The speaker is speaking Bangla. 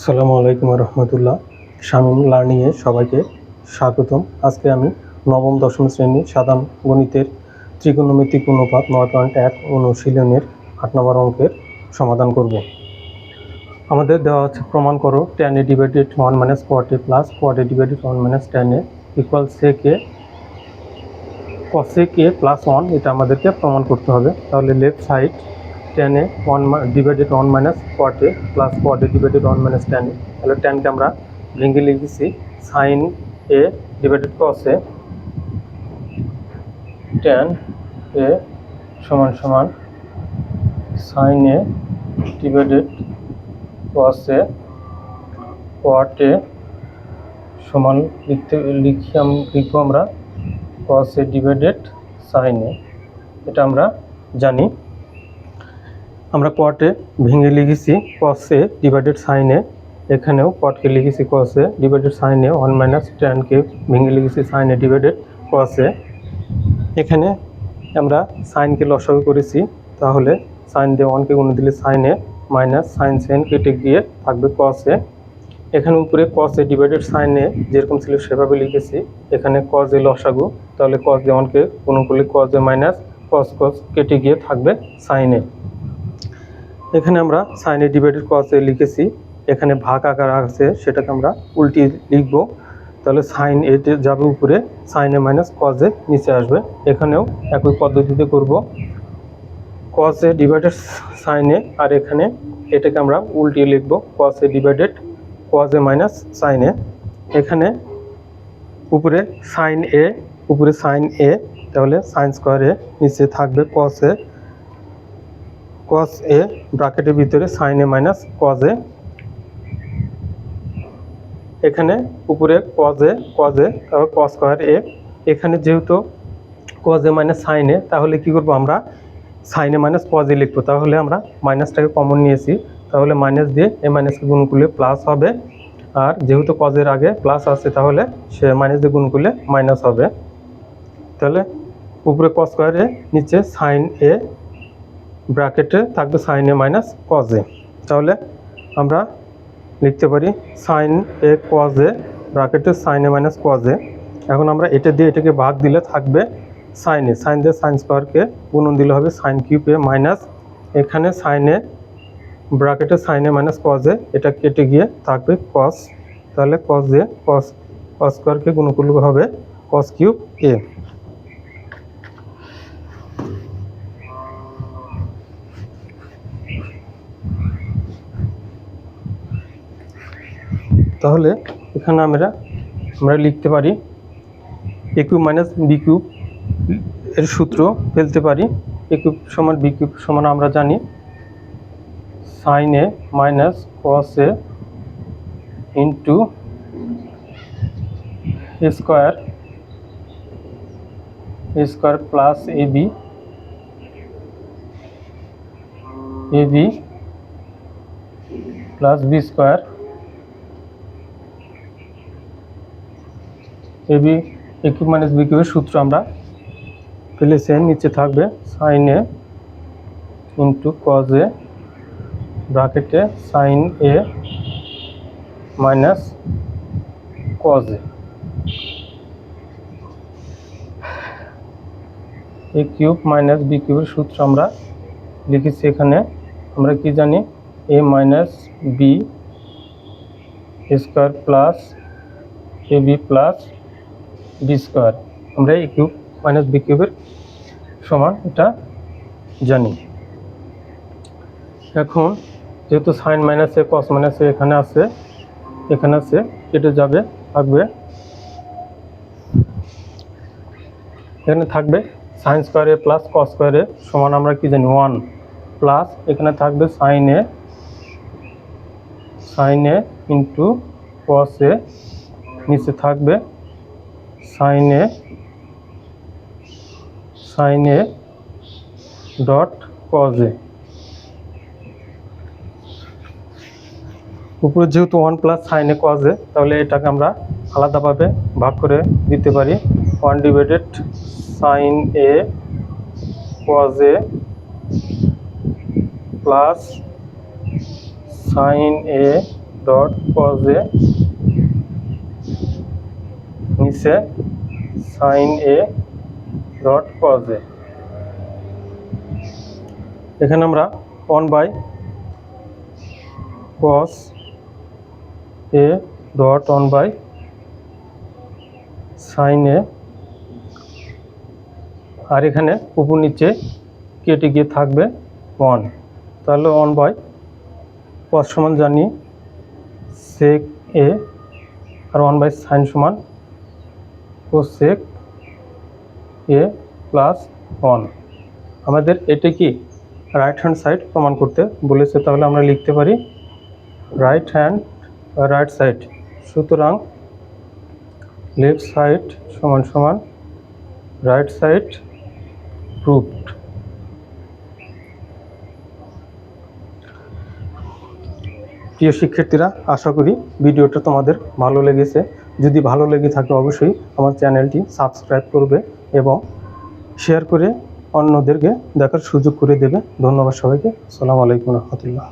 আসসালামু আলাইকুম রহমতুল্লাহ। শামীম লার্নিংয়ে সবাইকে স্বাগতম। আজকে আমি নবম দশম শ্রেণী সাধারণ গণিতের ত্রিকোণমিতিক অনুপাত 9.1 অনুশীলনের 8 নম্বর অঙ্কের সমাধান করব। আমাদের দেওয়া আছে প্রমাণ করো tan a divided 1 minus cot a plus cot a divided 1 minus tan a equal sec a cosec a plus 1, এটা আমাদেরকে প্রমাণ করতে হবে। তাহলে left side tan a 1 divided 1 minus cot a plus cot a divided 1 minus tan a। তাহলে tan-কে আমরা ভেঙে লিখেছি sin a divided cos a, tan a সমান সমান sin a divided cos a, cot a সমান লিখবো আমরা cos a divided sin a। এটা আমরা জানি। আমরা cot a ভেঙে লিখেছি cos a divided sin a, এখানেও cot-কে লিখেছি cos a divided sin a, 1 minus tan-কে ভেঙে লিখেছি sin a divided cos a। এখানে আমরা sin-কে লসাগু করেছি, তাহলে sin দিয়ে 1-কে গুণ দিলে sin a মাইনাস sin কেটে গিয়ে থাকবে cos a। এখানে উপরে cos a divided sin a যেরকম ছিল সেভাবে লিখেছি। এখানে cos a লসাগু, তাহলে cos দিয়ে 1-কে গুণ করলে cos a মাইনাস cos কেটে গিয়ে থাকবে sin a। এখানে আমরা sin a divided cos a লিখেছি, এখানে ভাগ আকার আছে সেটাকে আমরা উল্টিয়ে লিখব। তাহলে sin a যাবে উপরে, sin a minus cos a নিচে আসবে। এখানেও একই পদ্ধতিতে করব, cos a divided sin a, আর এখানে এটাকে আমরা উল্টিয়ে লিখব cos a divided cos a minus sin a। এখানে উপরে sin a, তাহলে sin স্কয়ার a, নিচে থাকবে cos a ব্র্যাকেটের ভিতরে sin a minus cos a। এখানে উপরে cos a তারপর cos স্কয়ার a। এখানে যেহেতু cos a minus sin a, তাহলে কি করব আমরা sin a minus cos a লিখবো। তাহলে আমরা মাইনাসটাকে কমন নিয়েছি, তাহলে মাইনাস দিয়ে a মাইনাসকে গুণ করলে প্লাস হবে, আর যেহেতু cos এর আগে প্লাস আছে তাহলে সে মাইনাস দিয়ে গুণ করলে মাইনাস হবে। তাহলে উপরে cos স্কয়ার a, নিচে sin a, ব্র্যাকেটে থাকবে sin a minus cos a। তাহলে আমরা লিখতে পারি sin a cos a ব্র্যাকেটে sin a minus cos a। এখন আমরা এটা দিয়ে এটাকে ভাগ দিলে থাকবে sin a, sin দিয়ে sin স্কয়ারকে গুণন দিলে হবে sin কিউব a মাইনাস এখানে sin a ব্র্যাকেটে sin a minus cos a, এটা কেটে গিয়ে থাকবে cos। তাহলে cos দিয়ে cos স্কয়ারকে গুণ করলে হবে cos কিউব a। তাহলে এখানে আমরা লিখতে পারি a cube minus b cube এর সূত্র ফেলতে পারি। a কিউব সমান b কিউব সমান আমরা জানি sin a minus cos a into a square plus ab plus b square a cube minus b কিউবের সূত্র আমরা ফেলেছি। নিচে থাকবে sin a into cos a ব্র্যাকেটে sin a minus cos a cube minus b কিউবের সূত্র আমরা লিখেছি। এখানে আমরা কি জানি a minus b square plus ab plus b square, আমরা a কিউব মাইনাস b কিউবের সমান এটা জানি। এখন যেহেতু sin minus a cos minus a এখানে আছে কেটে যাবে, থাকবে এখানে থাকবে sin square a plus cos square a সমান আমরা কি জানি 1 প্লাস এখানে থাকবে sin a into cos a, নিচে থাকবে sin a dot cos a। উপরে যেহেতু 1 plus sin a cos a, তাহলে এটাকে আমরা আলাদাভাবে ভাগ করে দিতে পারি 1 divided sin a cos a plus sin a dot cos a নিচে sine a dot cos a. এখানে আমরা 1/cos এ ডট 1/sin এ, আর এখানে উপর নিচে কেটে গিয়ে থাকবে 1। তাহলে 1/cos সমান জানি sec a, আর 1/sin সমান cosec a প্লাস 1। আমাদের এটা কি রাইট হ্যান্ড সাইড প্রমাণ করতে বলেছে, তাহলে আমরা লিখতে পারি রাইট সাইড। সুতরাং লেফট সাইড সমান সমান রাইট সাইড প্রুভড। প্রিয় শিক্ষার্থীরা, আশা করি ভিডিওটা তোমাদের ভালো লেগেছে। যদি ভালো লেগে থাকে অবশ্যই আমার চ্যানেলটি সাবস্ক্রাইব করবে এবং শেয়ার করে অন্যদেরকে দেখার সুযোগ করে দেবে। ধন্যবাদ সবাইকে। আসসালামু আলাইকুম রহমতুল্লাহ।